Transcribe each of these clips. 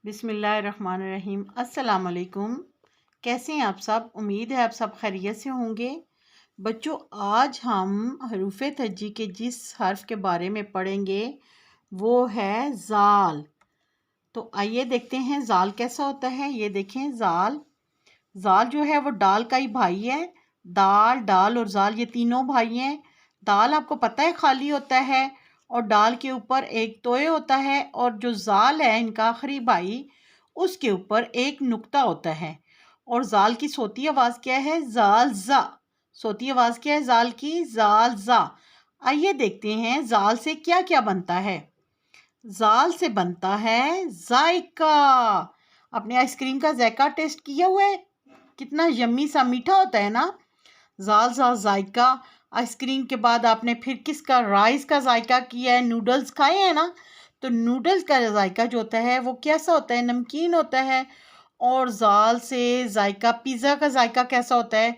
बिस्मिल्लाहिर्रहमानिर्रहीम। अस्सलाम वालेकुम। कैसे हैं आप सब? उम्मीद है आप सब खैरियत से होंगे। बच्चों, आज हम हरूफ तहज्जी के जिस हर्फ के बारे में पढ़ेंगे वो है ज़ाल। तो आइए देखते हैं ज़ाल कैसा होता है। ये देखें, ज़ाल ज़ाल जो है वो डाल का ही भाई है। दाल, डाल और ज़ाल ये तीनों भाई हैं। दाल आपको पता है खाली होता है और डाल के ऊपर एक तोय होता है, और जो ज़ाल है इनका आखिरी भाई, उसके ऊपर एक नुक्ता होता है। और ज़ाल की सोती आवाज़ क्या है? ज़ाल ज़ा। सोती आवाज़ क्या है ज़ाल की? ज़ाल ज़ा। आइए देखते हैं ज़ाल से क्या क्या बनता है। ज़ाल से बनता है जायका। अपने आइसक्रीम का जायका टेस्ट किया हुआ है? कितना यम्मी सा मीठा होता है ना। ज़ाल ज़ा जायका। आइसक्रीम के बाद आपने फिर किसका? राइस का जायका किया है। नूडल्स खाए हैं ना, तो नूडल्स का जायका जो होता है वो कैसा होता है? नमकीन होता है। और ज़ाल से जायका, पिज़्ज़ा का जायका कैसा होता है?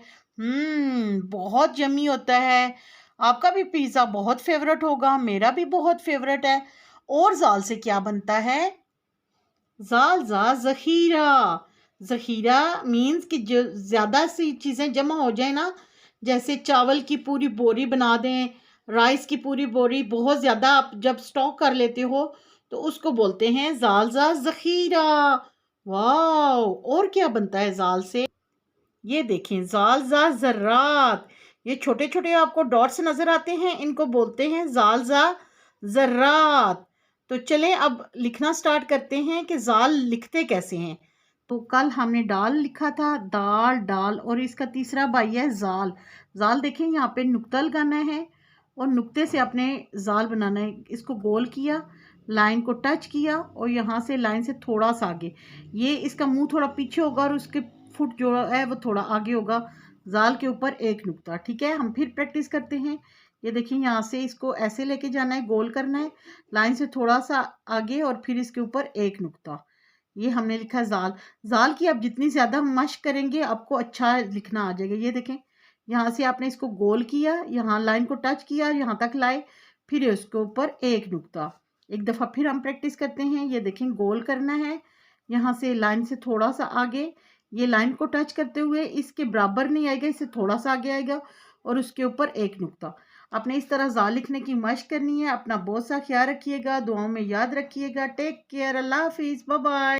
बहुत यम्मी होता है। आपका भी पिज़्ज़ा बहुत फेवरेट होगा, मेरा भी बहुत फेवरेट है। और ज़ाल से क्या बनता है? ज़ाल ज़ा ज़ख़ीरा। ज़ख़ीरा मीन्स कि जो ज़्यादा सी चीज़ें जमा हो जाए ना, जैसे चावल की पूरी बोरी बना दें, राइस की पूरी बोरी बहुत ज़्यादा आप जब स्टॉक कर लेते हो तो उसको बोलते हैं ज़ाल ज़ा ज़ख़ीरा। वाओ! और क्या बनता है ज़ाल से? ये देखें, ज़ाल ज़ा ज़र्रात। ये छोटे छोटे आपको डॉट्स नज़र आते हैं, इनको बोलते हैं ज़ाल ज़ा ज़र्रात। तो चलें अब लिखना स्टार्ट करते हैं कि ज़ाल लिखते कैसे हैं। तो कल हमने डाल लिखा था, दाल डाल, और इसका तीसरा भाई है ज़ाल। ज़ाल देखें, यहाँ पे नुक्ता लगाना है और नुक्ते से अपने ज़ाल बनाना है। इसको गोल किया, लाइन को टच किया और यहाँ से लाइन से थोड़ा सा आगे। ये इसका मुंह थोड़ा पीछे होगा और उसके फुट जो है वो थोड़ा आगे होगा। ज़ाल के ऊपर एक नुक्ता। ठीक है, हम फिर प्रैक्टिस करते हैं। ये देखिए, यहाँ से इसको ऐसे लेके जाना है, गोल करना है, लाइन से थोड़ा सा आगे और फिर इसके ऊपर एक नुक्ता। ये हमने लिखा ज़ाल। ज़ाल की आप जितनी ज़्यादा मश्क करेंगे आपको अच्छा लिखना आ जाएगा। ये देखें, यहाँ से आपने इसको गोल किया, यहाँ लाइन को टच किया, यहाँ तक लाए, फिर इसके ऊपर एक नुक्ता। एक दफ़ा फिर हम प्रैक्टिस करते हैं। ये देखें, गोल करना है, यहाँ से लाइन से थोड़ा सा आगे, ये लाइन को टच करते हुए इसके बराबर नहीं आएगा, इससे थोड़ा सा आगे आएगा और उसके ऊपर एक नुक्ता। आपने इस तरह ज़ाल लिखने की मश्क करनी है। अपना बहुत सा ख्याल रखिएगा, दुआओं में याद रखिएगा। टेक केयर, अल्लाह हाफिज़, बाय बाय।